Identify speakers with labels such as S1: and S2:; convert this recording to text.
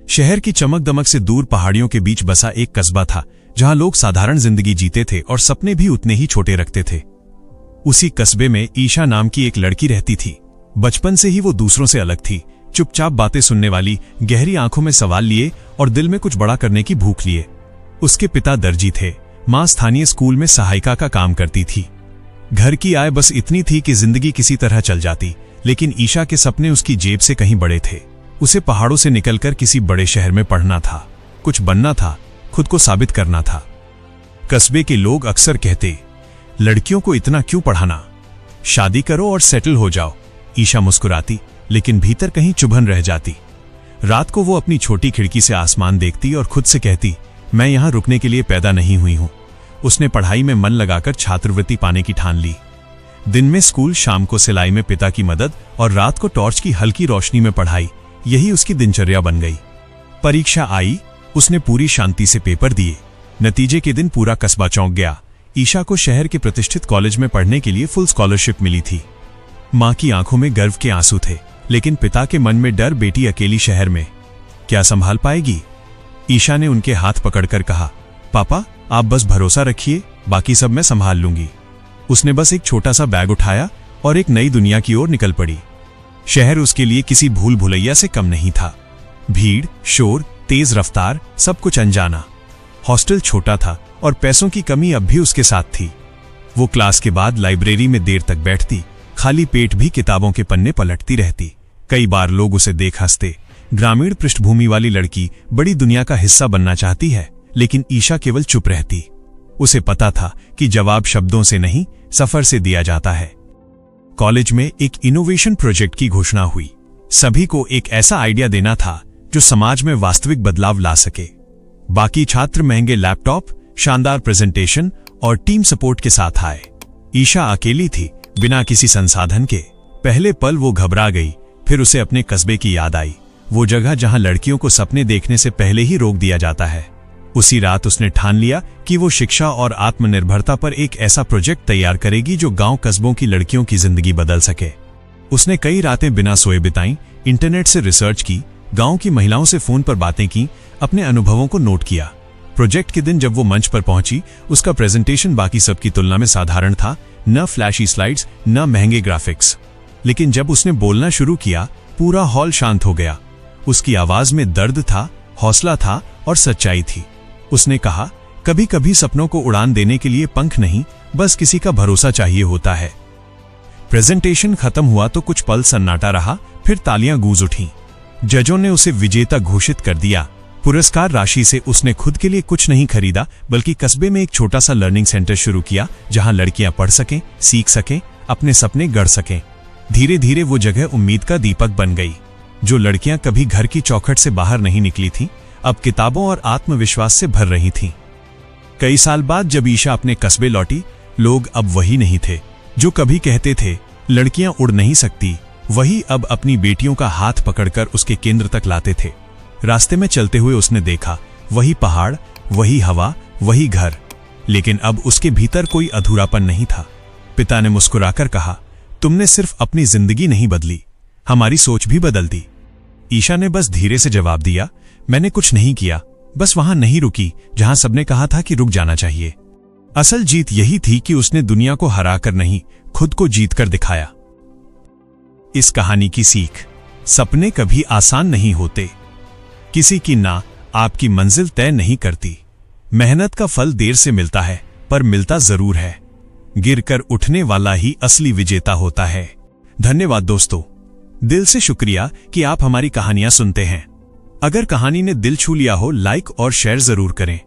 S1: शहर की चमक दमक से दूर पहाड़ियों के बीच बसा एक कस्बा था, जहां लोग साधारण जिंदगी जीते थे और सपने भी उतने ही छोटे रखते थे। उसी कस्बे में ईशा नाम की एक लड़की रहती थी। बचपन से ही वो दूसरों से अलग थी, चुपचाप बातें सुनने वाली, गहरी आंखों में सवाल लिए और दिल में कुछ बड़ा करने की भूख लिए। उसके पिता दर्जी थे, मां स्थानीय स्कूल में सहायिका का काम करती थी। घर की आय बस इतनी थी कि जिंदगी किसी तरह चल जाती, लेकिन ईशा के सपने उसकी जेब से कहीं बड़े थे। उसे पहाड़ों से निकलकर किसी बड़े शहर में पढ़ना था, कुछ बनना था, खुद को साबित करना था। कस्बे के लोग अक्सर कहते, लड़कियों को इतना क्यों पढ़ाना, शादी करो और सेटल हो जाओ। ईशा मुस्कुराती, लेकिन भीतर कहीं चुभन रह जाती। रात को वो अपनी छोटी खिड़की से आसमान देखती और खुद से कहती, मैं यहां रुकने के लिए पैदा नहीं हुई हूं। उसने पढ़ाई में मन लगाकर छात्रवृत्ति पाने की ठान ली। दिन में स्कूल, शाम को सिलाई में पिता की मदद और रात को टॉर्च की हल्की रोशनी में पढ़ाई, यही उसकी दिनचर्या बन गई। परीक्षा आई, उसने पूरी शांति से पेपर दिए। नतीजे के दिन पूरा कस्बा चौंक गया। ईशा को शहर के प्रतिष्ठित कॉलेज में पढ़ने के लिए फुल स्कॉलरशिप मिली थी। मां की आंखों में गर्व के आंसू थे, लेकिन पिता के मन में डर, बेटी अकेली शहर में क्या संभाल पाएगी। ईशा ने उनके हाथ पकड़कर कहा, पापा आप बस भरोसा रखिए, बाकी सब मैं संभाल लूंगी। उसने बस एक छोटा सा बैग उठाया और एक नई दुनिया की ओर निकल पड़ी। शहर उसके लिए किसी भूल भुलैया से कम नहीं था। भीड़, शोर, तेज रफ्तार, सब कुछ अनजाना। हॉस्टल छोटा था और पैसों की कमी अब भी उसके साथ थी। वो क्लास के बाद लाइब्रेरी में देर तक बैठती, खाली पेट भी किताबों के पन्ने पलटती रहती। कई बार लोग उसे देख हंसते, ग्रामीण पृष्ठभूमि वाली लड़की बड़ी दुनिया का हिस्सा बनना चाहती है, लेकिन ईशा केवल चुप रहती। उसे पता था कि जवाब शब्दों से नहीं, सफर से दिया जाता है। कॉलेज में एक इनोवेशन प्रोजेक्ट की घोषणा हुई। सभी को एक ऐसा आइडिया देना था जो समाज में वास्तविक बदलाव ला सके। बाकी छात्र महंगे लैपटॉप, शानदार प्रेजेंटेशन और टीम सपोर्ट के साथ आए। ईशा अकेली थी, बिना किसी संसाधन के। पहले पल वो घबरा गई, फिर उसे अपने कस्बे की याद आई, वो जगह जहां लड़कियों को सपने देखने से पहले ही रोक दिया जाता है। उसी रात उसने ठान लिया कि वो शिक्षा और आत्मनिर्भरता पर एक ऐसा प्रोजेक्ट तैयार करेगी जो गांव कस्बों की लड़कियों की जिंदगी बदल सके। उसने कई रातें बिना सोए बिताई, इंटरनेट से रिसर्च की, गांव की महिलाओं से फोन पर बातें की, अपने अनुभवों को नोट किया। प्रोजेक्ट के दिन जब वो मंच पर पहुंची, उसका प्रेजेंटेशन बाकी सबकी तुलना में साधारण था। न फ्लैशी स्लाइड्स, न महंगे ग्राफिक्स। लेकिन जब उसने बोलना शुरू किया, पूरा हॉल शांत हो गया। उसकी आवाज में दर्द था, हौसला था और सच्चाई थी। उसने कहा, कभी कभी सपनों को उड़ान देने के लिए पंख नहीं, बस किसी का भरोसा चाहिए होता है। प्रेजेंटेशन खत्म हुआ तो कुछ पल सन्नाटा रहा, फिर तालियां गूंज उठीं। जजों ने उसे विजेता घोषित कर दिया। पुरस्कार राशि से उसने खुद के लिए कुछ नहीं खरीदा, बल्कि कस्बे में एक छोटा सा लर्निंग सेंटर शुरू किया, जहां लड़कियां पढ़ सकें, सीख सकें, अपने सपने गढ़ सकें। धीरे धीरे वो जगह उम्मीद का दीपक बन गई। जो लड़कियां कभी घर की चौखट से बाहर नहीं निकली थीं, अब किताबों और आत्मविश्वास से भर रही थीं। कई साल बाद जब ईशा अपने कस्बे लौटी, लोग अब वही नहीं थे जो कभी कहते थे लड़कियां उड़ नहीं सकती। वही अब अपनी बेटियों का हाथ पकड़कर उसके केंद्र तक लाते थे। रास्ते में चलते हुए उसने देखा, वही पहाड़, वही हवा, वही घर, लेकिन अब उसके भीतर कोई अधूरापन नहीं था। पिता ने मुस्कुराकर कहा, तुमने सिर्फ अपनी जिंदगी नहीं बदली, हमारी सोच भी बदल दी। ईशा ने बस धीरे से जवाब दिया, मैंने कुछ नहीं किया, बस वहां नहीं रुकी जहां सबने कहा था कि रुक जाना चाहिए। असल जीत यही थी कि उसने दुनिया को हराकर नहीं, खुद को जीतकर दिखाया। इस कहानी की सीख, सपने कभी आसान नहीं होते। किसी की ना आपकी मंजिल तय नहीं करती। मेहनत का फल देर से मिलता है, पर मिलता जरूर है। गिरकर उठने वाला ही असली विजेता होता है। धन्यवाद दोस्तों, दिल से शुक्रिया कि आप हमारी कहानियां सुनते हैं। अगर कहानी ने दिल छू लिया हो, लाइक और शेयर जरूर करें।